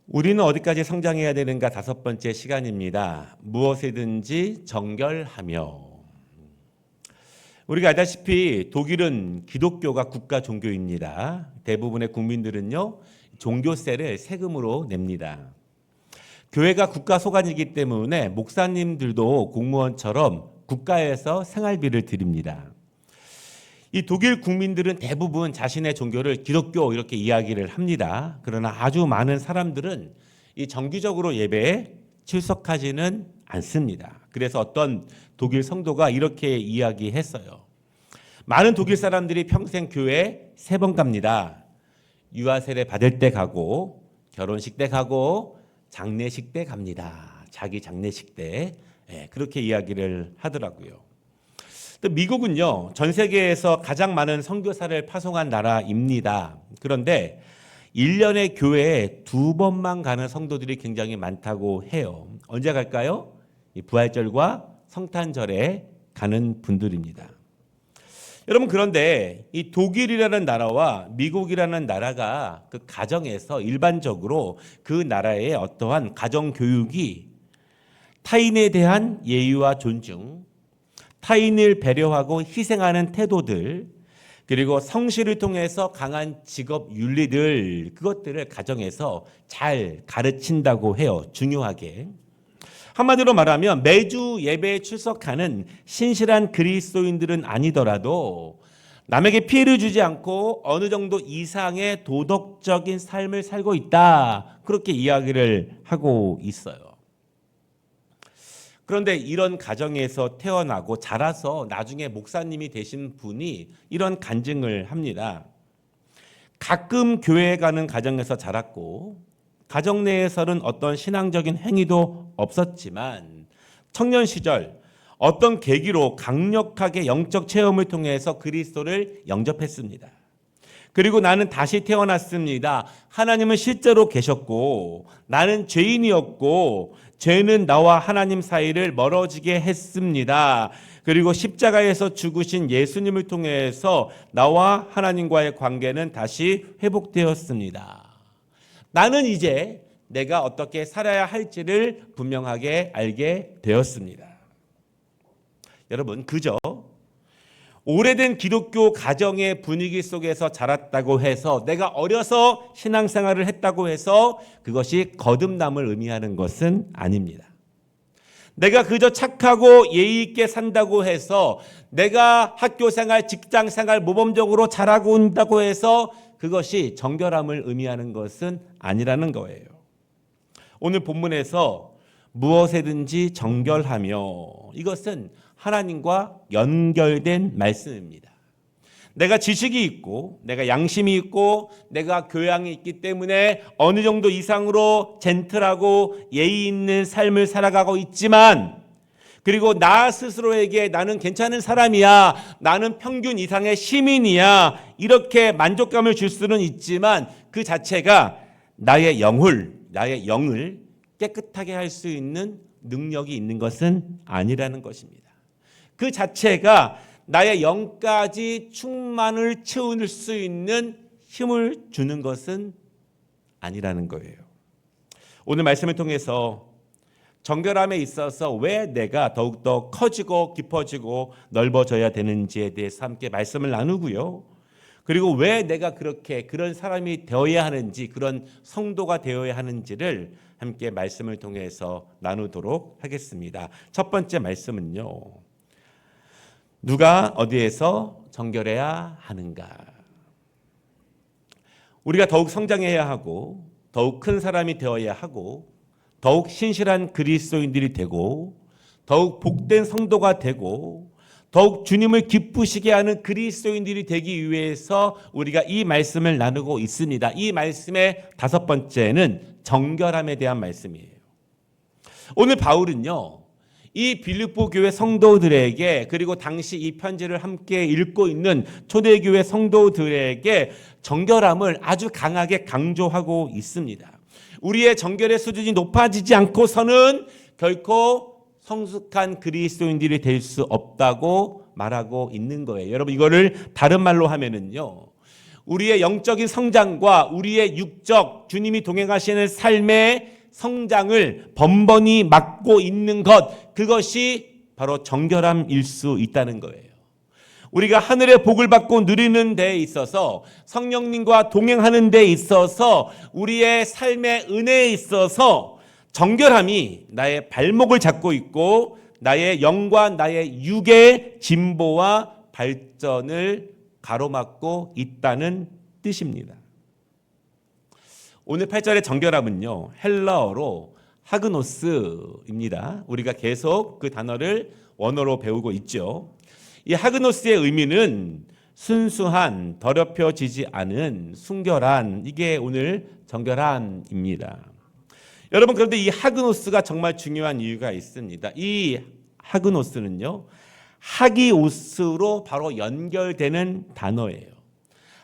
우리는 어디까지 성장해야 되는가 다섯 번째 시간입니다. 무엇이든지 정결하며. 우리가 알다시피 독일은 기독교가 국가 종교입니다. 대부분의 국민들은요, 종교세를 세금으로 냅니다. 교회가 국가 소관이기 때문에 목사님들도 공무원처럼 국가에서 생활비를 드립니다. 이 독일 국민들은 대부분 자신의 종교를 기독교 이렇게 이야기를 합니다. 그러나 아주 많은 사람들은 이 정기적으로 예배에 출석하지는 않습니다. 그래서 어떤 독일 성도가 이렇게 이야기했어요. 많은 독일 사람들이 평생 교회에 3번 갑니다. 유아 세례 받을 때 가고, 결혼식 때 가고, 장례식 때 갑니다. 자기 장례식 때. 그렇게 이야기를 하더라고요. 또 미국은요, 전 세계에서 가장 많은 선교사를 파송한 나라입니다. 그런데 1년에 교회에 2번만 가는 성도들이 굉장히 많다고 해요. 언제 갈까요? 부활절과 성탄절에 가는 분들입니다. 여러분, 그런데 이 독일이라는 나라와 미국이라는 나라가 그 가정에서 일반적으로 그 나라의 어떠한 가정 교육이 타인에 대한 예의와 존중, 타인을 배려하고 희생하는 태도들, 그리고 성실을 통해서 강한 직업 윤리들, 그것들을 가정에서 잘 가르친다고 해요. 중요하게. 한마디로 말하면 매주 예배에 출석하는 신실한 그리스도인들은 아니더라도 남에게 피해를 주지 않고 어느 정도 이상의 도덕적인 삶을 살고 있다, 그렇게 이야기를 하고 있어요. 그런데 이런 가정에서 태어나고 자라서 나중에 목사님이 되신 분이 이런 간증을 합니다. 가끔 교회에 가는 가정에서 자랐고 가정 내에서는 어떤 신앙적인 행위도 없었지만 청년 시절 어떤 계기로 강력하게 영적 체험을 통해서 그리스도를 영접했습니다. 그리고 나는 다시 태어났습니다. 하나님은 실제로 계셨고 나는 죄인이었고 죄는 나와 하나님 사이를 멀어지게 했습니다. 그리고 십자가에서 죽으신 예수님을 통해서 나와 하나님과의 관계는 다시 회복되었습니다. 나는 이제 내가 어떻게 살아야 할지를 분명하게 알게 되었습니다. 여러분, 그저 오래된 기독교 가정의 분위기 속에서 자랐다고 해서, 내가 어려서 신앙생활을 했다고 해서 그것이 거듭남을 의미하는 것은 아닙니다. 내가 그저 착하고 예의 있게 산다고 해서, 내가 학교생활, 직장생활 모범적으로 잘하고 있다고 해서 그것이 정결함을 의미하는 것은 아니라는 거예요. 오늘 본문에서 무엇이든지 정결하며, 이것은 하나님과 연결된 말씀입니다. 내가 지식이 있고 내가 양심이 있고 내가 교양이 있기 때문에 어느 정도 이상으로 젠틀하고 예의 있는 삶을 살아가고 있지만, 그리고 나 스스로에게 나는 괜찮은 사람이야, 나는 평균 이상의 시민이야, 이렇게 만족감을 줄 수는 있지만 그 자체가 나의 영을 깨끗하게 할 수 있는 능력이 있는 것은 아니라는 것입니다. 그 자체가 나의 영까지 충만을 채울 수 있는 힘을 주는 것은 아니라는 거예요. 오늘 말씀을 통해서 정결함에 있어서 왜 내가 더욱더 커지고 깊어지고 넓어져야 되는지에 대해서 함께 말씀을 나누고요. 그리고 왜 내가 그런 사람이 되어야 하는지, 그런 성도가 되어야 하는지를 함께 말씀을 통해서 나누도록 하겠습니다. 첫 번째 말씀은요, 누가 어디에서 정결해야 하는가? 우리가 더욱 성장해야 하고 더욱 큰 사람이 되어야 하고 더욱 신실한 그리스도인들이 되고 더욱 복된 성도가 되고 더욱 주님을 기쁘시게 하는 그리스도인들이 되기 위해서 우리가 이 말씀을 나누고 있습니다. 이 말씀의 다섯 번째는 정결함에 대한 말씀이에요. 오늘 바울은요, 이 빌립보 교회 성도들에게, 그리고 당시 이 편지를 함께 읽고 있는 초대교회 성도들에게 정결함을 아주 강하게 강조하고 있습니다. 우리의 정결의 수준이 높아지지 않고서는 결코 성숙한 그리스도인들이 될 수 없다고 말하고 있는 거예요. 여러분, 이거를 다른 말로 하면은요, 우리의 영적인 성장과 우리의 육적 주님이 동행하시는 삶의 성장을 번번이 막고 있는 것, 그것이 바로 정결함일 수 있다는 거예요. 우리가 하늘의 복을 받고 누리는 데 있어서, 성령님과 동행하는 데 있어서, 우리의 삶의 은혜에 있어서 정결함이 나의 발목을 잡고 있고 나의 영과 나의 육의 진보와 발전을 가로막고 있다는 뜻입니다. 오늘 8절의 정결함은요, 헬라어로 하그노스입니다. 우리가 계속 그 단어를 원어로 배우고 있죠. 이 하그노스의 의미는 순수한, 더럽혀지지 않은, 순결한, 이게 오늘 정결함입니다. 여러분, 그런데 이 하그노스가 정말 중요한 이유가 있습니다. 이 하그노스는요, 하기오스로 바로 연결되는 단어예요.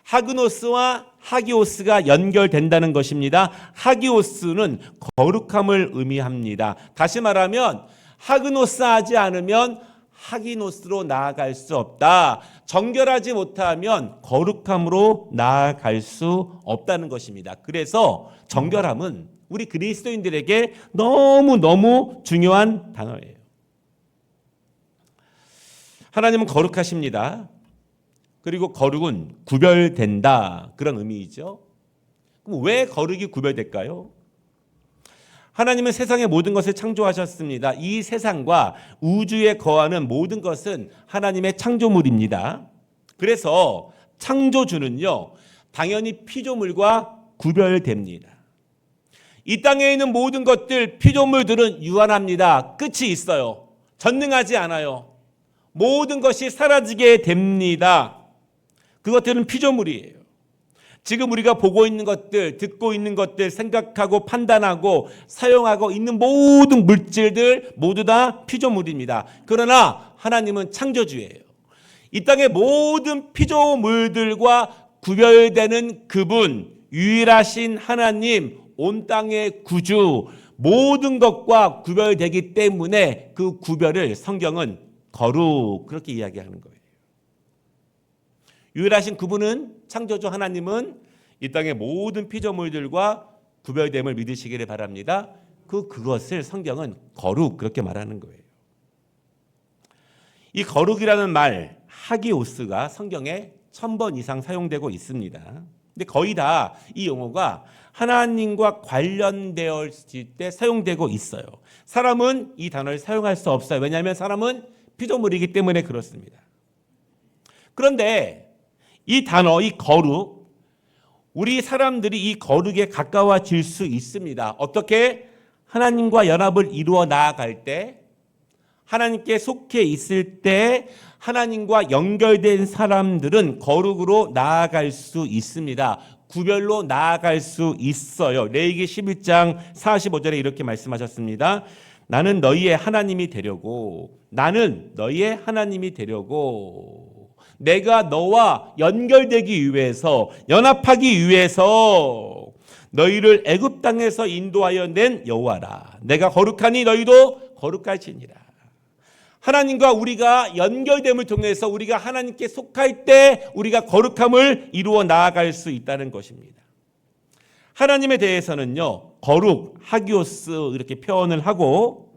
하그노스와 하기오스가 연결된다는 것입니다. 하기오스는 거룩함을 의미합니다. 다시 말하면 하그노스 하지 않으면 하기노스로 나아갈 수 없다. 정결하지 못하면 거룩함으로 나아갈 수 없다는 것입니다. 그래서 정결함은 우리 그리스도인들에게 너무너무 중요한 단어예요. 하나님은 거룩하십니다. 그리고 거룩은 구별된다, 그런 의미이죠. 그럼 왜 거룩이 구별될까요? 하나님은 세상의 모든 것을 창조하셨습니다. 이 세상과 우주에 거하는 모든 것은 하나님의 창조물입니다. 그래서 창조주는요, 당연히 피조물과 구별됩니다. 이 땅에 있는 모든 것들, 피조물들은 유한합니다. 끝이 있어요. 전능하지 않아요. 모든 것이 사라지게 됩니다. 그것들은 피조물이에요. 지금 우리가 보고 있는 것들, 듣고 있는 것들, 생각하고 판단하고 사용하고 있는 모든 물질들 모두 다 피조물입니다. 그러나 하나님은 창조주예요. 이 땅의 모든 피조물들과 구별되는 그분, 유일하신 하나님, 온 땅의 구주, 모든 것과 구별되기 때문에 그 구별을 성경은 거룩, 그렇게 이야기하는 거예요. 유일하신 그분은, 창조주 하나님은 이 땅의 모든 피조물들과 구별됨을 믿으시기를 바랍니다. 그것을 성경은 거룩, 그렇게 말하는 거예요. 이 거룩이라는 말, 하기오스가 성경에 1000번 이상 사용되고 있습니다. 근데 거의 다 이 용어가 하나님과 관련되었을 때 사용되고 있어요. 사람은 이 단어를 사용할 수 없어요. 왜냐하면 사람은 피조물이기 때문에 그렇습니다. 그런데 이 단어, 이 거룩, 우리 사람들이 이 거룩에 가까워질 수 있습니다. 어떻게? 하나님과 연합을 이루어 나아갈 때, 하나님께 속해 있을 때 하나님과 연결된 사람들은 거룩으로 나아갈 수 있습니다. 구별로 나아갈 수 있어요. 레위기 11장 45절에 이렇게 말씀하셨습니다. 나는 너희의 하나님이 되려고, 나는 너희의 하나님이 되려고, 내가 너와 연결되기 위해서, 연합하기 위해서 너희를 애굽 땅에서 인도하여 낸 여호와라. 내가 거룩하니 너희도 거룩할지니라. 하나님과 우리가 연결됨을 통해서 우리가 하나님께 속할 때 우리가 거룩함을 이루어 나아갈 수 있다는 것입니다. 하나님에 대해서는요, 거룩, 하기오스 이렇게 표현을 하고,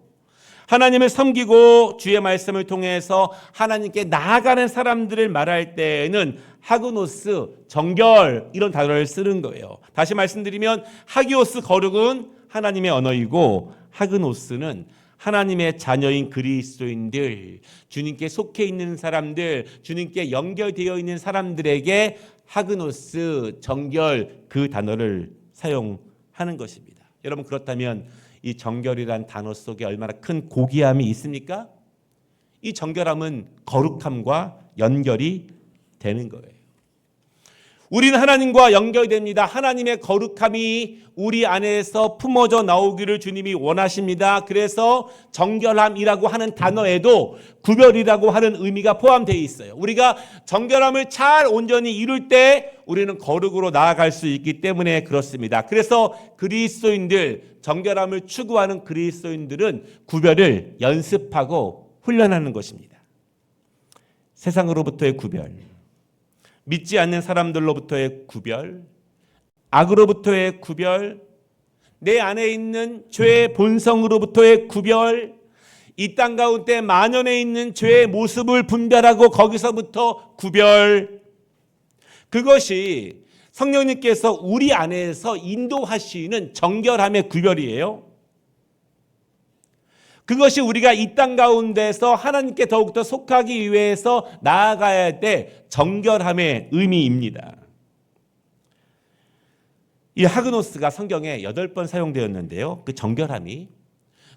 하나님을 섬기고 주의 말씀을 통해서 하나님께 나아가는 사람들을 말할 때에는 하그노스, 정결, 이런 단어를 쓰는 거예요. 다시 말씀드리면 하기오스, 거룩은 하나님의 언어이고, 하그노스는 하나님의 자녀인 그리스도인들, 주님께 속해 있는 사람들, 주님께 연결되어 있는 사람들에게 하그노스, 정결, 그 단어를 사용하는 것입니다. 여러분, 그렇다면 이 정결이란 단어 속에 얼마나 큰 고귀함이 있습니까? 이 정결함은 거룩함과 연결이 되는 거예요. 우리는 하나님과 연결됩니다. 하나님의 거룩함이 우리 안에서 품어져 나오기를 주님이 원하십니다. 그래서 정결함이라고 하는 단어에도 구별이라고 하는 의미가 포함되어 있어요. 우리가 정결함을 잘 온전히 이룰 때 우리는 거룩으로 나아갈 수 있기 때문에 그렇습니다. 그래서 그리스도인들, 정결함을 추구하는 그리스도인들은 구별을 연습하고 훈련하는 것입니다. 세상으로부터의 구별, 믿지 않는 사람들로부터의 구별, 악으로부터의 구별, 내 안에 있는 죄의 본성으로부터의 구별, 이 땅 가운데 만연해 있는 죄의 모습을 분별하고 거기서부터 구별. 그것이 성령님께서 우리 안에서 인도하시는 정결함의 구별이에요. 그것이 우리가 이 땅 가운데서 하나님께 더욱더 속하기 위해서 나아가야 될 정결함의 의미입니다. 이 하그노스가 성경에 8번 사용되었는데요. 그 정결함이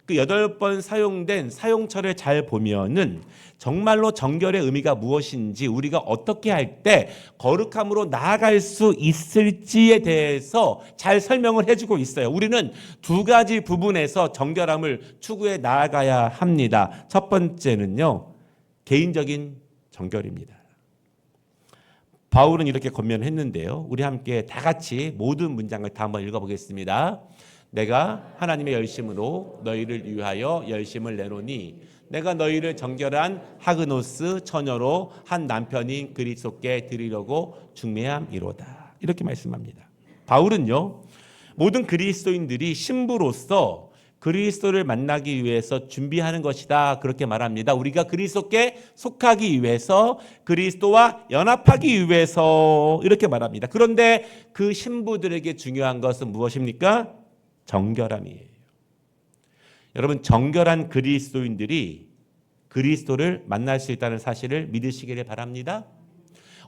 그 8번 사용된 사용처를 잘 보면은 정말로 정결의 의미가 무엇인지, 우리가 어떻게 할 때 거룩함으로 나아갈 수 있을지에 대해서 잘 설명을 해주고 있어요. 우리는 두 가지 부분에서 정결함을 추구해 나아가야 합니다. 첫 번째는요, 개인적인 정결입니다. 바울은 이렇게 권면했는데요. 우리 함께 다 같이 모든 문장을 다 한번 읽어보겠습니다. 내가 하나님의 열심으로 너희를 위하여 열심을 내노니 내가 너희를 정결한 하그노스 처녀로 한 남편인 그리스도께 드리려고 중매함이로다. 이렇게 말씀합니다. 바울은요, 모든 그리스도인들이 신부로서 그리스도를 만나기 위해서 준비하는 것이다, 그렇게 말합니다. 우리가 그리스도께 속하기 위해서, 그리스도와 연합하기 위해서, 이렇게 말합니다. 그런데 그 신부들에게 중요한 것은 무엇입니까? 정결함이에요. 여러분, 정결한 그리스도인들이 그리스도를 만날 수 있다는 사실을 믿으시기를 바랍니다.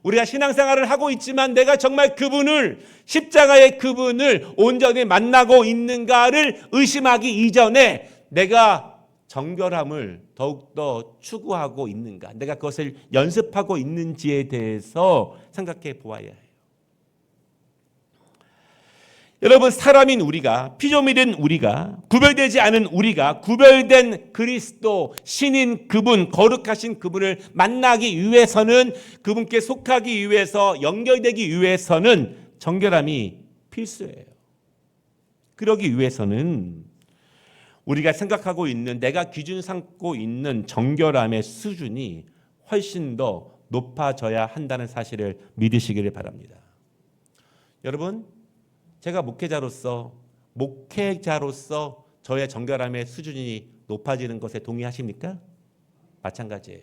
우리가 신앙생활을 하고 있지만 내가 정말 그분을, 십자가의 그분을 온전히 만나고 있는가를 의심하기 이전에 내가 정결함을 더욱더 추구하고 있는가, 내가 그것을 연습하고 있는지에 대해서 생각해 보아야 해요. 여러분, 사람인 우리가, 피조물인 우리가, 구별되지 않은 우리가 구별된 그리스도, 신인 그분, 거룩하신 그분을 만나기 위해서는, 그분께 속하기 위해서, 연결되기 위해서는 정결함이 필수예요. 그러기 위해서는 우리가 생각하고 있는, 내가 기준 삼고 있는 정결함의 수준이 훨씬 더 높아져야 한다는 사실을 믿으시기를 바랍니다. 여러분, 제가 목회자로서 저의 정결함의 수준이 높아지는 것에 동의하십니까? 마찬가지예요.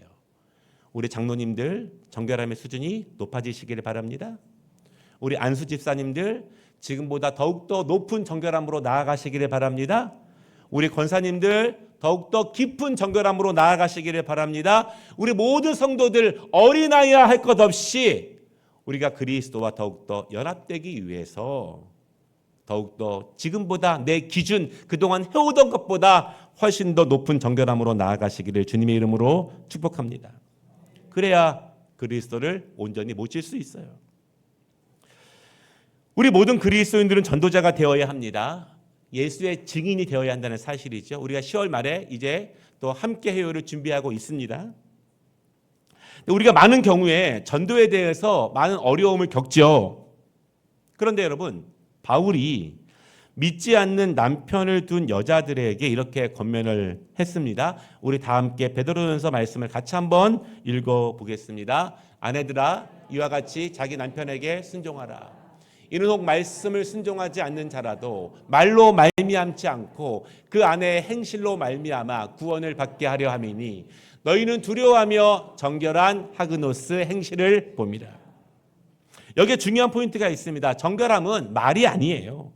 우리 장로님들 정결함의 수준이 높아지시기를 바랍니다. 우리 안수 집사님들 지금보다 더욱더 높은 정결함으로 나아가시기를 바랍니다. 우리 권사님들 더욱더 깊은 정결함으로 나아가시기를 바랍니다. 우리 모든 성도들 어린아이야 할 것 없이 우리가 그리스도와 더욱더 연합되기 위해서 더욱더 지금보다 내 기준, 그동안 해오던 것보다 훨씬 더 높은 정결함으로 나아가시기를 주님의 이름으로 축복합니다. 그래야 그리스도를 온전히 모실 수 있어요. 우리 모든 그리스도인들은 전도자가 되어야 합니다. 예수의 증인이 되어야 한다는 사실이죠. 우리가 10월 말에 이제 또 함께 해요를 준비하고 있습니다. 우리가 많은 경우에 전도에 대해서 많은 어려움을 겪죠. 그런데 여러분, 바울이 믿지 않는 남편을 둔 여자들에게 이렇게 권면을 했습니다. 우리 다 함께 베드로전서 말씀을 같이 한번 읽어보겠습니다. 아내들아, 이와 같이 자기 남편에게 순종하라. 이는 혹 말씀을 순종하지 않는 자라도 말로 말미암지 않고 그 아내의 행실로 말미암아 구원을 받게 하려 함이니 너희는 두려워하며 정결한 하그노스 행실을 봅니다. 여기에 중요한 포인트가 있습니다. 정결함은 말이 아니에요.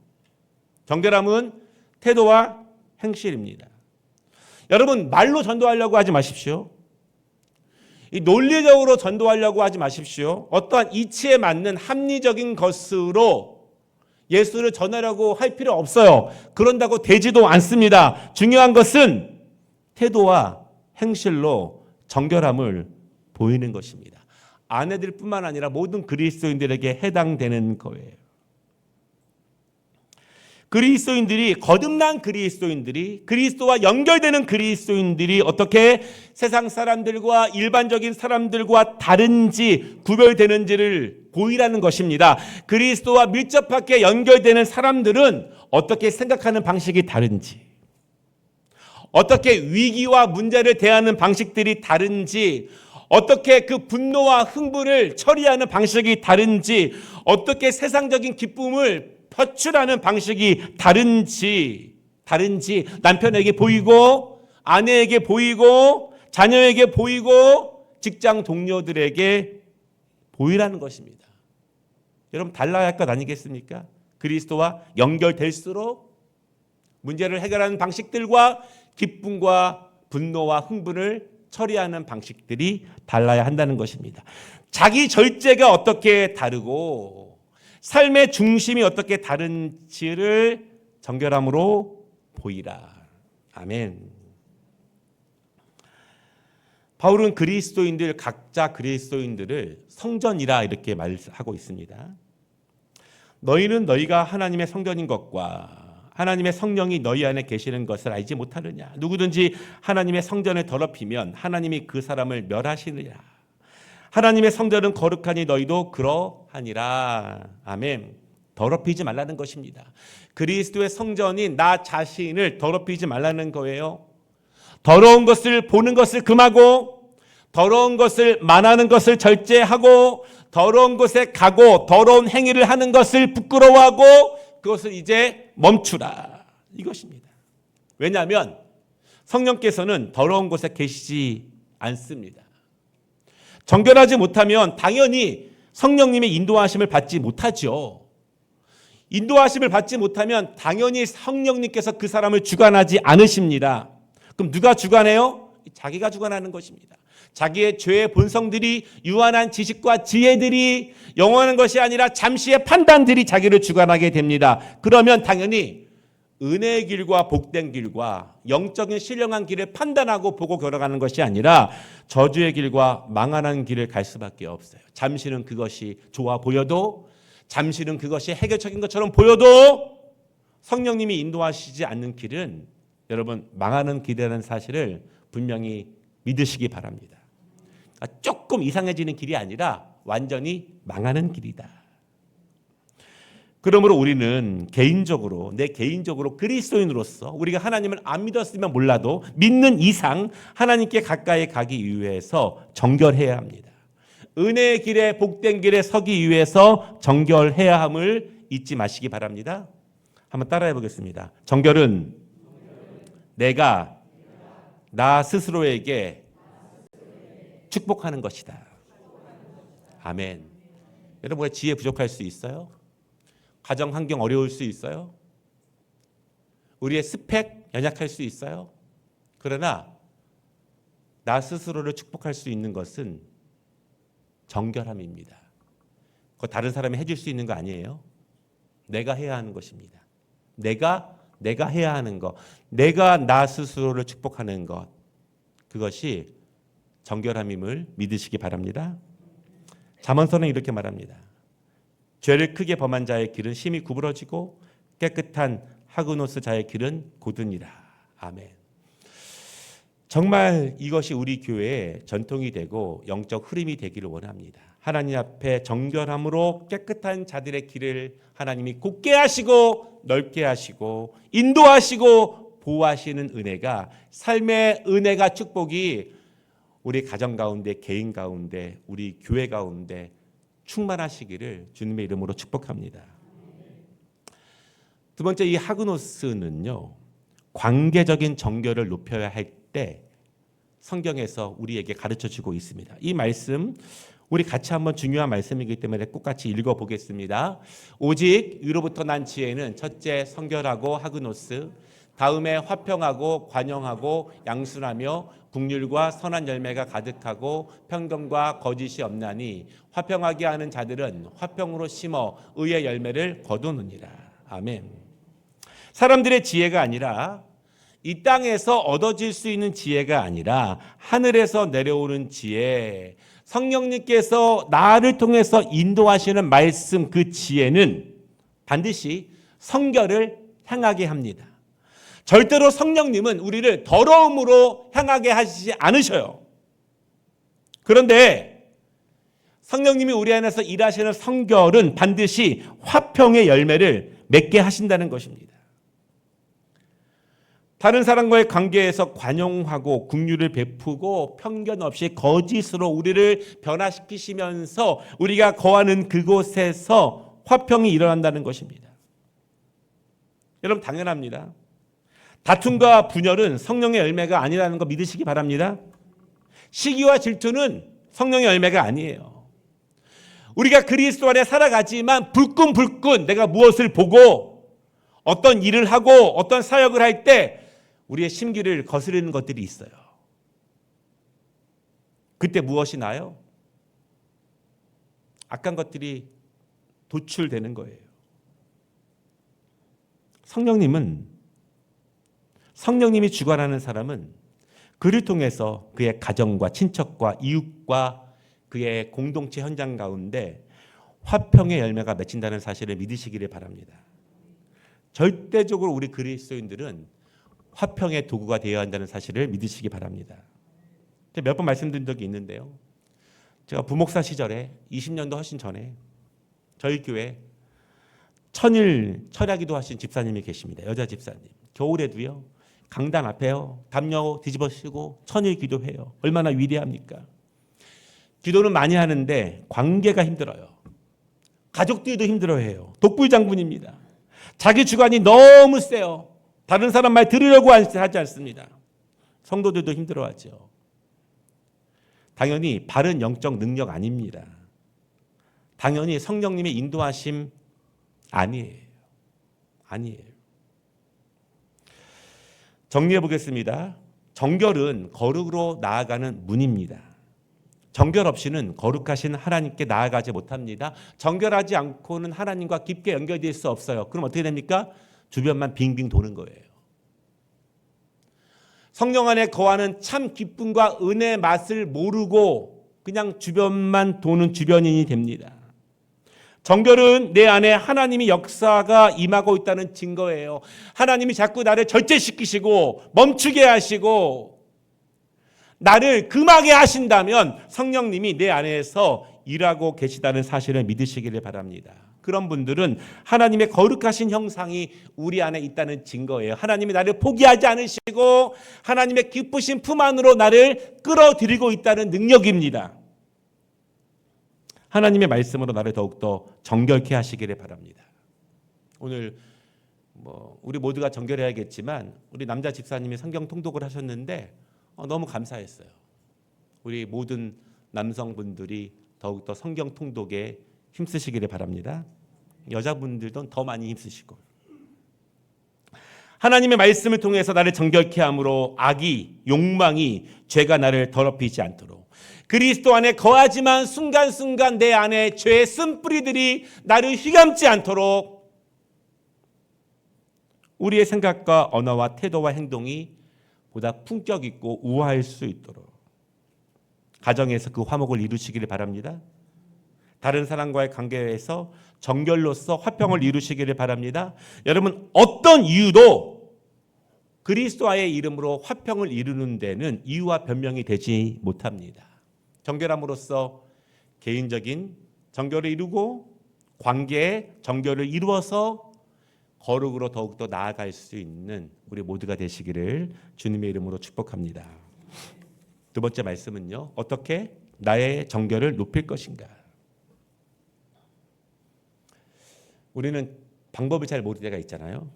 정결함은 태도와 행실입니다. 여러분, 말로 전도하려고 하지 마십시오. 이 논리적으로 전도하려고 하지 마십시오. 어떠한 이치에 맞는 합리적인 것으로 예수를 전하려고 할 필요 없어요. 그런다고 되지도 않습니다. 중요한 것은 태도와 행실로 정결함을 보이는 것입니다. 아내들뿐만 아니라 모든 그리스도인들에게 해당되는 거예요. 그리스도인들이, 거듭난 그리스도인들이, 그리스도와 연결되는 그리스도인들이 어떻게 세상 사람들과 일반적인 사람들과 다른지, 구별되는지를 보이라는 것입니다. 그리스도와 밀접하게 연결되는 사람들은 어떻게 생각하는 방식이 다른지, 어떻게 위기와 문제를 대하는 방식들이 다른지, 어떻게 그 분노와 흥분을 처리하는 방식이 다른지, 어떻게 세상적인 기쁨을 표출하는 방식이 다른지 남편에게 보이고, 아내에게 보이고, 자녀에게 보이고, 직장 동료들에게 보이라는 것입니다. 여러분, 달라야 할 것 아니겠습니까? 그리스도와 연결될수록 문제를 해결하는 방식들과 기쁨과 분노와 흥분을 처리하는 방식들이 달라야 한다는 것입니다. 자기 절제가 어떻게 다르고 삶의 중심이 어떻게 다른지를 정결함으로 보이라. 아멘. 바울은 각자 그리스도인들을 성전이라 이렇게 말하고 있습니다. 너희는 너희가 하나님의 성전인 것과 하나님의 성령이 너희 안에 계시는 것을 알지 못하느냐. 누구든지 하나님의 성전을 더럽히면 하나님이 그 사람을 멸하시느냐. 하나님의 성전은 거룩하니 너희도 그러하니라. 아멘. 더럽히지 말라는 것입니다. 그리스도의 성전인 나 자신을 더럽히지 말라는 거예요. 더러운 것을 보는 것을 금하고, 더러운 것을 만하는 것을 절제하고, 더러운 곳에 가고 더러운 행위를 하는 것을 부끄러워하고 그것을 이제 멈추라. 이것입니다. 왜냐하면 성령께서는 더러운 곳에 계시지 않습니다. 정결하지 못하면 당연히 성령님의 인도하심을 받지 못하죠. 인도하심을 받지 못하면 당연히 성령님께서 그 사람을 주관하지 않으십니다. 그럼 누가 주관해요? 자기가 주관하는 것입니다. 자기의 죄의 본성들이, 유한한 지식과 지혜들이, 영원한 것이 아니라 잠시의 판단들이 자기를 주관하게 됩니다. 그러면 당연히 은혜의 길과 복된 길과 영적인 신령한 길을 판단하고 보고 걸어가는 것이 아니라 저주의 길과 망하는 길을 갈 수밖에 없어요. 잠시는 그것이 좋아 보여도, 잠시는 그것이 해결적인 것처럼 보여도 성령님이 인도하시지 않는 길은 여러분 망하는 길이라는 사실을 분명히 믿으시기 바랍니다. 조금 이상해지는 길이 아니라 완전히 망하는 길이다. 그러므로 우리는 내 개인적으로 그리스도인으로서 우리가 하나님을 안 믿었으면 몰라도 믿는 이상 하나님께 가까이 가기 위해서 정결해야 합니다. 은혜의 길에 복된 길에 서기 위해서 정결해야 함을 잊지 마시기 바랍니다. 한번 따라해 보겠습니다. 정결은 내가 나 스스로에게 축복하는 것이다. 아멘. 여러분, 왜 지혜 부족할 수 있어요? 가정 환경 어려울 수 있어요? 우리의 스펙 연약할 수 있어요? 그러나 나 스스로를 축복할 수 있는 것은 정결함입니다. 그거 다른 사람이 해줄 수 있는 거 아니에요. 내가 해야 하는 것입니다. 내가 해야 하는 것, 내가 나 스스로를 축복하는 것, 그것이 정결함임을 믿으시기 바랍니다. 잠언서는 이렇게 말합니다. 죄를 크게 범한 자의 길은 심히 구부러지고 깨끗한 하그노스 자의 길은 곧으니라. 아멘. 정말 이것이 우리 교회의 전통이 되고 영적 흐름이 되기를 원합니다. 하나님 앞에 정결함으로 깨끗한 자들의 길을 하나님이 곧게 하시고 넓게 하시고 인도하시고 보호하시는 은혜가, 삶의 은혜가, 축복이 우리 가정 가운데, 개인 가운데, 우리 교회 가운데 충만하시기를 주님의 이름으로 축복합니다. 두 번째, 이 하그노스는요, 관계적인 정결을 높여야 할 때 성경에서 우리에게 가르쳐주고 있습니다. 이 말씀 우리 같이 한번 중요한 말씀이기 때문에 꼭 같이 읽어보겠습니다. 오직 위로부터 난 지혜는 첫째 성결하고 하그노스, 다음에 화평하고 관용하고 양순하며 긍휼과 선한 열매가 가득하고 편견과 거짓이 없나니 화평하게 하는 자들은 화평으로 심어 의의 열매를 거두느니라. 아멘. 사람들의 지혜가 아니라, 이 땅에서 얻어질 수 있는 지혜가 아니라 하늘에서 내려오는 지혜, 성령님께서 나를 통해서 인도하시는 말씀, 그 지혜는 반드시 성결을 향하게 합니다. 절대로 성령님은 우리를 더러움으로 향하게 하시지 않으셔요. 그런데 성령님이 우리 안에서 일하시는 성결은 반드시 화평의 열매를 맺게 하신다는 것입니다. 다른 사람과의 관계에서 관용하고 긍휼을 베푸고 편견 없이 거짓으로 우리를 변화시키시면서 우리가 거하는 그곳에서 화평이 일어난다는 것입니다. 여러분 당연합니다. 다툼과 분열은 성령의 열매가 아니라는 거 믿으시기 바랍니다. 시기와 질투는 성령의 열매가 아니에요. 우리가 그리스도 안에 살아가지만 불끈불끈 내가 무엇을 보고 어떤 일을 하고 어떤 사역을 할 때 우리의 심기를 거스르는 것들이 있어요. 그때 무엇이 나요? 악한 것들이 도출되는 거예요. 성령님이 주관하는 사람은 그를 통해서 그의 가정과 친척과 이웃과 그의 공동체 현장 가운데 화평의 열매가 맺힌다는 사실을 믿으시기를 바랍니다. 절대적으로 우리 그리스도인들은 화평의 도구가 되어야 한다는 사실을 믿으시기 바랍니다. 제가 몇 번 말씀드린 적이 있는데요. 제가 부목사 시절에 20년도 훨씬 전에 저희 교회 천일 철야기도 하신 집사님이 계십니다. 여자 집사님. 겨울에도요. 강단 앞에요. 담요 뒤집어 쓰고 천일 기도해요. 얼마나 위대합니까? 기도는 많이 하는데 관계가 힘들어요. 가족들도 힘들어해요. 독불 장군입니다. 자기 주관이 너무 세요. 다른 사람 말 들으려고 하지 않습니다. 성도들도 힘들어하죠. 당연히 바른 영적 능력 아닙니다. 당연히 성령님의 인도하심 아니에요. 정리해 보겠습니다. 정결은 거룩으로 나아가는 문입니다. 정결 없이는 거룩하신 하나님께 나아가지 못합니다. 정결하지 않고는 하나님과 깊게 연결될 수 없어요. 그럼 어떻게 됩니까? 주변만 빙빙 도는 거예요. 성령 안에 거하는 참 기쁨과 은혜의 맛을 모르고 그냥 주변만 도는 주변인이 됩니다. 정결은 내 안에 하나님의 역사가 임하고 있다는 증거예요. 하나님이 자꾸 나를 절제시키시고 멈추게 하시고 나를 금하게 하신다면 성령님이 내 안에서 일하고 계시다는 사실을 믿으시기를 바랍니다. 그런 분들은 하나님의 거룩하신 형상이 우리 안에 있다는 증거예요. 하나님이 나를 포기하지 않으시고 하나님의 기쁘신 품 안으로 나를 끌어들이고 있다는 능력입니다. 하나님의 말씀으로 나를 더욱더 정결케 하시기를 바랍니다. 오늘 우리 모두가 정결해야겠지만 우리 남자 집사님이 성경 통독을 하셨는데 너무 감사했어요. 우리 모든 남성분들이 더욱더 성경 통독에 힘쓰시기를 바랍니다. 여자분들도 더 많이 힘쓰시고 하나님의 말씀을 통해서 나를 정결케 함으로 악이 욕망이 죄가 나를 더럽히지 않도록 그리스도 안에 거하지만 순간순간 내 안에 죄의 쓴뿌리들이 나를 휘감지 않도록 우리의 생각과 언어와 태도와 행동이 보다 품격 있고 우아할 수 있도록 가정에서 그 화목을 이루시기를 바랍니다. 다른 사람과의 관계에서 정결로서 화평을 이루시기를 바랍니다. 여러분 어떤 이유도 그리스도의 이름으로 화평을 이루는 데는 이유와 변명이 되지 못합니다. 정결함으로써 개인적인 정결을 이루고 관계의 정결을 이루어서 거룩으로 더욱더 나아갈 수 있는 우리 모두가 되시기를 주님의 이름으로 축복합니다. 두 번째 말씀은요. 어떻게 나의 정결을 높일 것인가? 우리는 방법을 잘 모를 때가 있잖아요.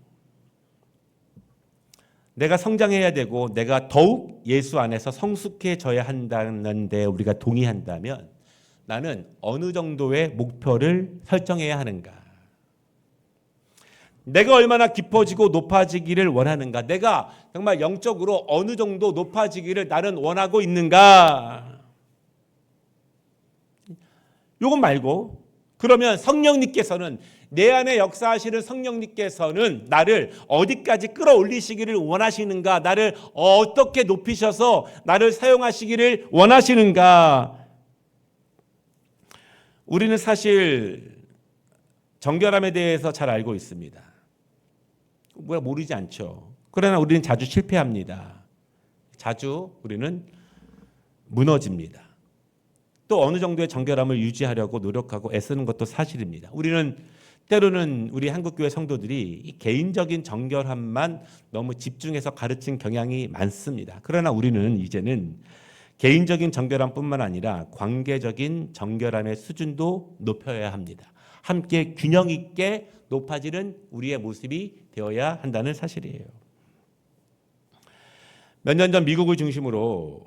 내가 성장해야 되고 내가 더욱 예수 안에서 성숙해져야 한다는 데 우리가 동의한다면 나는 어느 정도의 목표를 설정해야 하는가? 내가 얼마나 깊어지고 높아지기를 원하는가? 내가 정말 영적으로 어느 정도 높아지기를 나는 원하고 있는가? 요건 말고 그러면 성령님께서는 내 안에 역사하시는 성령님께서는 나를 어디까지 끌어올리시기를 원하시는가? 나를 어떻게 높이셔서 나를 사용하시기를 원하시는가? 우리는 사실 정결함에 대해서 잘 알고 있습니다. 모르지 않죠. 그러나 우리는 자주 실패합니다. 자주 우리는 무너집니다. 또 어느 정도의 정결함을 유지하려고 노력하고 애쓰는 것도 사실입니다. 우리는 때로는 우리 한국교회 성도들이 이 개인적인 정결함만 너무 집중해서 가르친 경향이 많습니다. 그러나 우리는 이제는 개인적인 정결함뿐만 아니라 관계적인 정결함의 수준도 높여야 합니다. 함께 균형 있게 높아지는 우리의 모습이 되어야 한다는 사실이에요. 몇 년 전 미국을 중심으로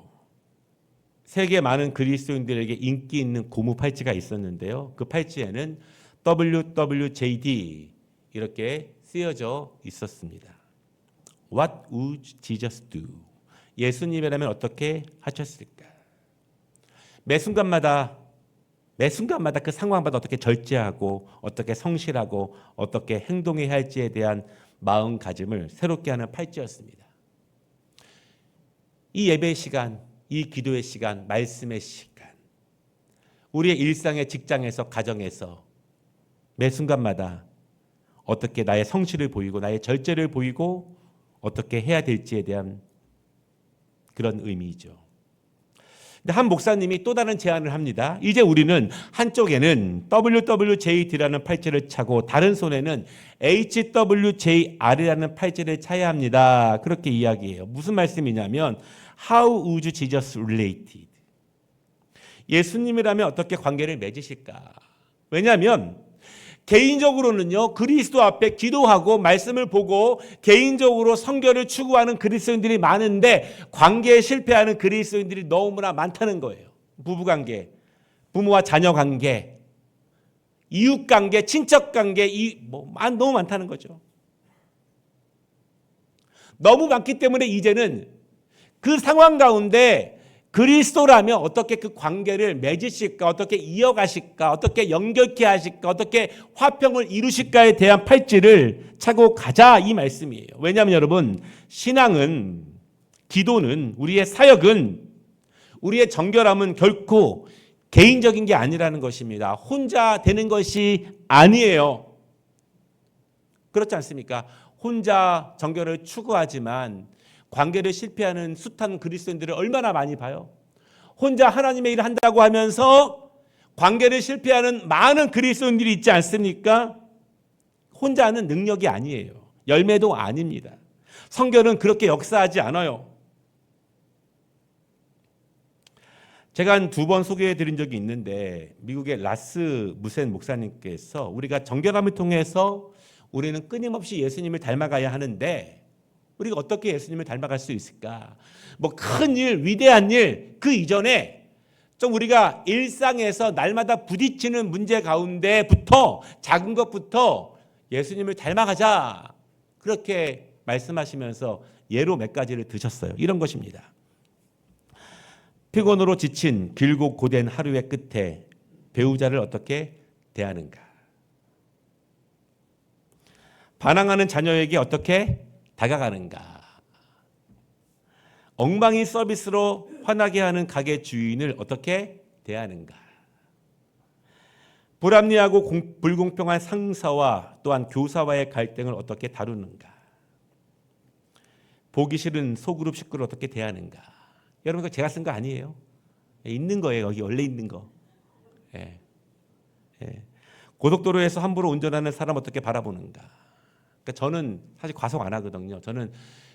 세계 많은 그리스도인들에게 인기 있는 고무 팔찌가 있었는데요. 그 팔찌에는 WWJD 이렇게 쓰여져 있었습니다. What would Jesus do? 예수님이라면 어떻게 하셨을까? 매 순간마다 그 상황마다 어떻게 절제하고 어떻게 성실하고 어떻게 행동해야 할지에 대한 마음가짐을 새롭게 하는 팔찌였습니다. 이 예배의 시간, 이 기도의 시간, 말씀의 시간, 우리의 일상의 직장에서 가정에서 매 순간마다 어떻게 나의 성실을 보이고 나의 절제를 보이고 어떻게 해야 될지에 대한 그런 의미이죠. 근데 한 목사님이 또 다른 제안을 합니다. 이제 우리는 한쪽에는 WWJD라는 팔찌를 차고 다른 손에는 HWJR이라는 팔찌를 차야 합니다. 그렇게 이야기해요. 무슨 말씀이냐면 How would Jesus related? 예수님이라면 어떻게 관계를 맺으실까? 왜냐하면 개인적으로는요, 그리스도 앞에 기도하고 말씀을 보고 개인적으로 성결을 추구하는 그리스도인들이 많은데 관계에 실패하는 그리스도인들이 너무나 많다는 거예요. 부부관계, 부모와 자녀관계, 이웃관계, 친척관계, 너무 많다는 거죠. 너무 많기 때문에 이제는 그 상황 가운데 그리스도라면 어떻게 그 관계를 맺으실까, 어떻게 이어가실까, 어떻게 연결케 하실까, 어떻게 화평을 이루실까에 대한 팔찌를 차고 가자 이 말씀이에요. 왜냐하면 여러분, 신앙은, 기도는, 우리의 사역은, 우리의 정결함은 결코 개인적인 게 아니라는 것입니다. 혼자 되는 것이 아니에요. 그렇지 않습니까? 혼자 정결을 추구하지만 관계를 실패하는 숱한 그리스도인들을 얼마나 많이 봐요. 혼자 하나님의 일을 한다고 하면서 관계를 실패하는 많은 그리스도인들이 있지 않습니까? 혼자 하는 능력이 아니에요. 열매도 아닙니다. 성경은 그렇게 역사하지 않아요. 제가 한 2번 소개해 드린 적이 있는데 미국의 라스 무센 목사님께서 우리가 정결함을 통해서 우리는 끊임없이 예수님을 닮아가야 하는데 우리가 어떻게 예수님을 닮아갈 수 있을까? 뭐 큰 일, 위대한 일, 그 이전에 좀 우리가 일상에서 날마다 부딪히는 문제 가운데부터 작은 것부터 예수님을 닮아가자. 그렇게 말씀하시면서 예로 몇 가지를 드셨어요. 이런 것입니다. 피곤으로 지친 길고 고된 하루의 끝에 배우자를 어떻게 대하는가? 반항하는 자녀에게 어떻게 다가가는가? 엉망인 서비스로 화나게 하는 가게 주인을 어떻게 대하는가? 불합리하고 불공평한 상사와 또한 교사와의 갈등을 어떻게 다루는가? 보기 싫은 소그룹 식구를 어떻게 대하는가? 여러분, 그거 제가 쓴 거 아니에요. 있는 거예요. 여기 원래 있는 거. 예. 예. 고속도로에서 함부로 운전하는 사람 어떻게 바라보는가? 그러니까 저는 사실 과속 안 하거든요. 저는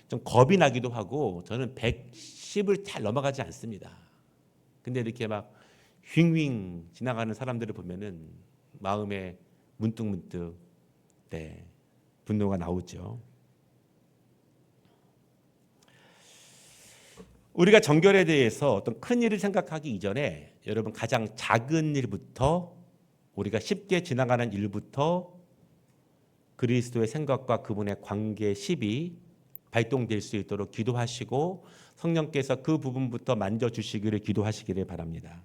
좀 겁이 나기도 하고 저는 110을 잘 넘어가지 않습니다. 근데 이렇게 막 휑휑 지나가는 사람들을 보면은 마음에 문득문득 분노가 나오죠. 우리가 정결에 대해서 어떤 큰 일을 생각하기 이전에 여러분 가장 작은 일부터 우리가 쉽게 지나가는 일부터 그리스도의 생각과 그분의 관계의 십이 발동될 수 있도록 기도하시고 성령께서 그 부분부터 만져주시기를 기도하시기를 바랍니다.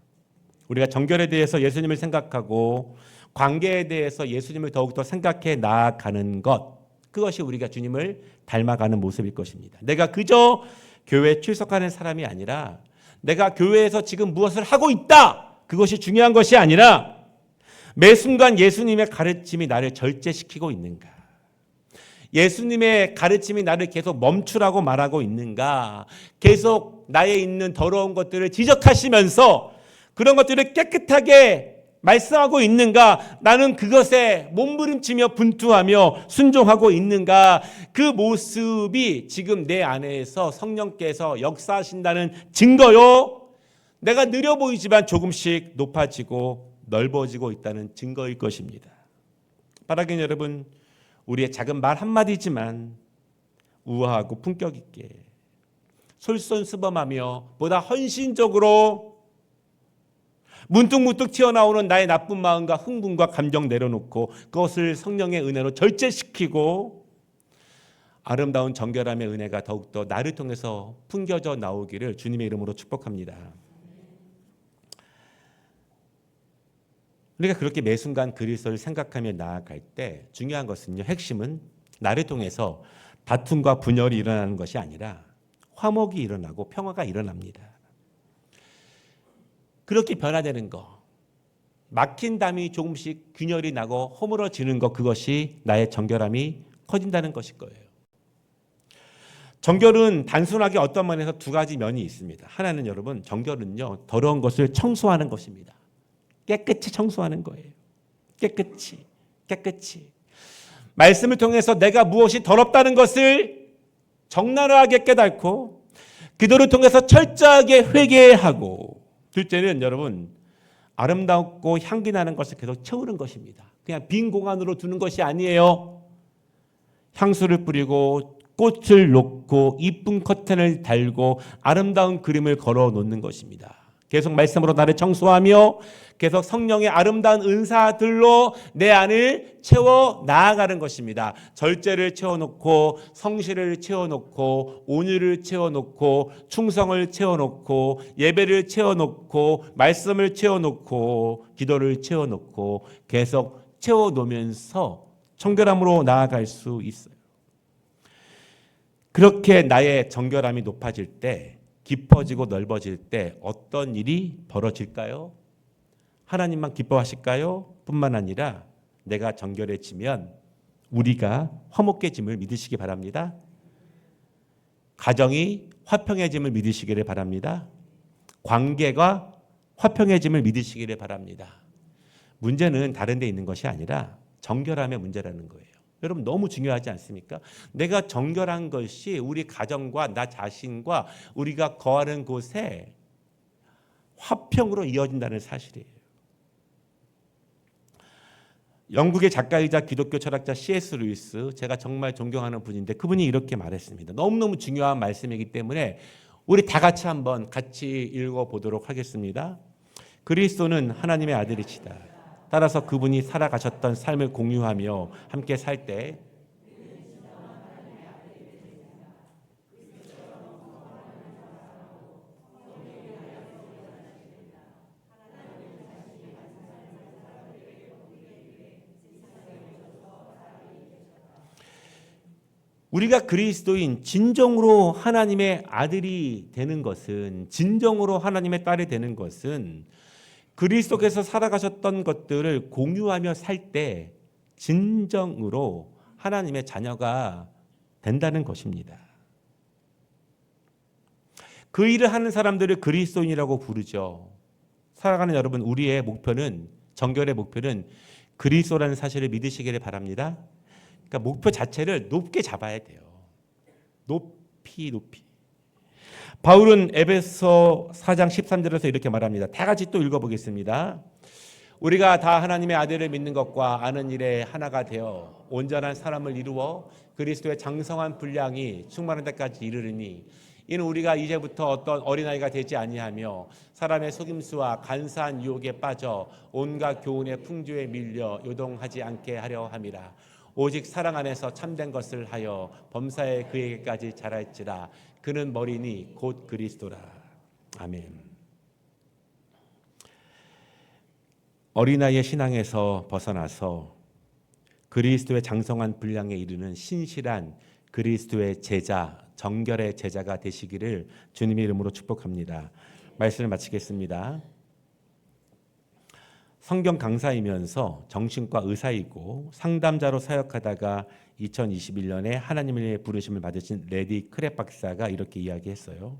우리가 정결에 대해서 예수님을 생각하고 관계에 대해서 예수님을 더욱더 생각해 나아가는 것, 그것이 우리가 주님을 닮아가는 모습일 것입니다. 내가 그저 교회에 출석하는 사람이 아니라 내가 교회에서 지금 무엇을 하고 있다, 그것이 중요한 것이 아니라 매 순간 예수님의 가르침이 나를 절제시키고 있는가? 예수님의 가르침이 나를 계속 멈추라고 말하고 있는가? 계속 나에 있는 더러운 것들을 지적하시면서 그런 것들을 깨끗하게 말씀하고 있는가? 나는 그것에 몸부림치며 분투하며 순종하고 있는가? 그 모습이 지금 내 안에서 성령께서 역사하신다는 증거요. 내가 느려 보이지만 조금씩 높아지고 넓어지고 있다는 증거일 것입니다. 바라기는 여러분, 우리의 작은 말 한마디지만 우아하고 품격 있게 솔선수범하며 보다 헌신적으로 문득문득 튀어나오는 나의 나쁜 마음과 흥분과 감정 내려놓고 그것을 성령의 은혜로 절제시키고 아름다운 정결함의 은혜가 더욱더 나를 통해서 풍겨져 나오기를 주님의 이름으로 축복합니다. 우리가 그렇게 매 순간 그리스도를 생각하며 나아갈 때 중요한 것은요, 핵심은 나를 통해서 다툼과 분열이 일어나는 것이 아니라 화목이 일어나고 평화가 일어납니다. 그렇게 변화되는 거, 막힌 담이 조금씩 균열이 나고 허물어지는 것, 그것이 나의 정결함이 커진다는 것일 거예요. 정결은 단순하게 어떤 면에서 두 가지 면이 있습니다. 하나는 여러분, 정결은요, 더러운 것을 청소하는 것입니다. 깨끗이 청소하는 거예요. 깨끗이. 말씀을 통해서 내가 무엇이 더럽다는 것을 적나라하게 깨닫고 기도를 통해서 철저하게 회개하고, 둘째는 여러분, 아름답고 향기 나는 것을 계속 채우는 것입니다. 그냥 빈 공간으로 두는 것이 아니에요. 향수를 뿌리고 꽃을 놓고 이쁜 커튼을 달고 아름다운 그림을 걸어 놓는 것입니다. 계속 말씀으로 나를 청소하며 계속 성령의 아름다운 은사들로 내 안을 채워 나아가는 것입니다. 절제를 채워놓고 성실을 채워놓고 온유를 채워놓고 충성을 채워놓고 예배를 채워놓고 말씀을 채워놓고 기도를 채워놓고 계속 채워놓으면서 정결함으로 나아갈 수 있어요. 그렇게 나의 정결함이 높아질 때, 깊어지고 넓어질 때 어떤 일이 벌어질까요? 하나님만 기뻐하실까요? 뿐만 아니라 내가 정결해지면 우리가 화목해짐을 믿으시기 바랍니다. 가정이 화평해짐을 믿으시기를 바랍니다. 관계가 화평해짐을 믿으시기를 바랍니다. 문제는 다른 데 있는 것이 아니라 정결함의 문제라는 거예요. 여러분, 너무 중요하지 않습니까? 내가 정결한 것이 우리 가정과 나 자신과 우리가 거하는 곳에 화평으로 이어진다는 사실이에요. 영국의 작가이자 기독교 철학자 C.S. 루이스, 제가 정말 존경하는 분인데 그분이 이렇게 말했습니다. 너무너무 중요한 말씀이기 때문에 우리 다 같이 한번 같이 읽어보도록 하겠습니다. 그리스도는 하나님의 아들이시다. 따라서 그분이 살아가셨던 삶을 공유하며 함께 살 때 우리가 그리스도인 진정으로 하나님의 아들이 되는 것은, 진정으로 하나님의 딸이 되는 것은 그리스도께서 살아가셨던 것들을 공유하며 살 때 진정으로 하나님의 자녀가 된다는 것입니다. 그 일을 하는 사람들을 그리스도인이라고 부르죠. 살아가는 여러분, 우리의 목표는, 정결의 목표는 그리스도라는 사실을 믿으시기를 바랍니다. 그러니까 목표 자체를 높게 잡아야 돼요. 높이. 바울은 에베소 4장 13절에서 이렇게 말합니다. 다 같이 또 읽어보겠습니다. 우리가 다 하나님의 아들을 믿는 것과 아는 일에 하나가 되어 온전한 사람을 이루어 그리스도의 장성한 분량이 충만한 데까지 이르르니, 이는 우리가 이제부터 어떤 어린아이가 되지 아니하며 사람의 속임수와 간사한 유혹에 빠져 온갖 교훈의 풍조에 밀려 요동하지 않게 하려 함이라. 오직 사랑 안에서 참된 것을 하여 범사에 그에게까지 자랄지라. 그는 머리니 곧 그리스도라. 아멘. 어린아이의 신앙에서 벗어나서 그리스도의 장성한 분량에 이르는 신실한 그리스도의 제자, 정결의 제자가 되시기를 주님의 이름으로 축복합니다. 말씀을 마치겠습니다. 성경 강사이면서 정신과 의사이고 상담자로 사역하다가 2021년에 하나님의 부르심을 받으신 레디 크랩 박사가 이렇게 이야기했어요.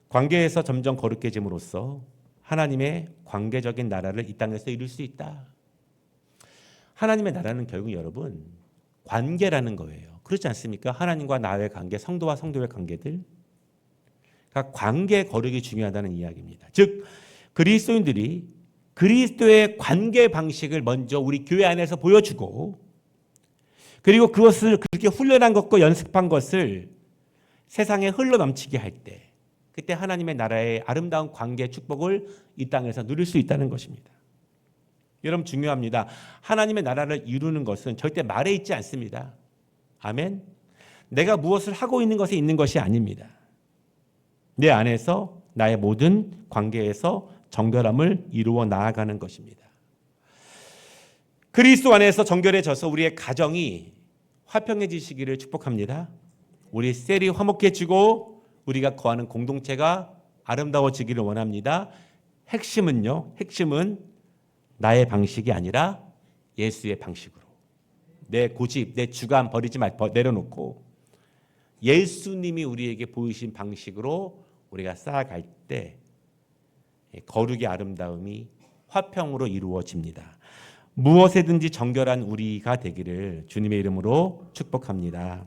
관계에서 점점 거룩해짐으로써 하나님의 관계적인 나라를 이 땅에서 이룰 수 있다. 하나님의 나라는 결국 여러분 관계라는 거예요. 그렇지 않습니까? 하나님과 나의 관계, 성도와 성도의 관계들. 그러니까 관계 거룩이 중요하다는 이야기입니다. 즉 그리스도인들이 그리스도의 관계 방식을 먼저 우리 교회 안에서 보여주고 그리고 그것을 그렇게 훈련한 것과 연습한 것을 세상에 흘러 넘치게 할 때 그때 하나님의 나라의 아름다운 관계 축복을 이 땅에서 누릴 수 있다는 것입니다. 여러분 중요합니다. 하나님의 나라를 이루는 것은 절대 말에 있지 않습니다. 아멘. 내가 무엇을 하고 있는 것에 있는 것이 아닙니다. 내 안에서 나의 모든 관계에서 정결함을 이루어 나아가는 것입니다. 그리스도 안에서 정결해져서 우리의 가정이 화평해지시기를 축복합니다. 우리 셀이 화목해지고 우리가 거하는 공동체가 아름다워지기를 원합니다. 핵심은요. 핵심은 나의 방식이 아니라 예수의 방식으로. 내 고집, 내 주관 버리지 말고 내려놓고 예수님이 우리에게 보이신 방식으로 우리가 쌓아갈 때 거룩의 아름다움이 화평으로 이루어집니다. 무엇에든지 정결한 우리가 되기를 주님의 이름으로 축복합니다.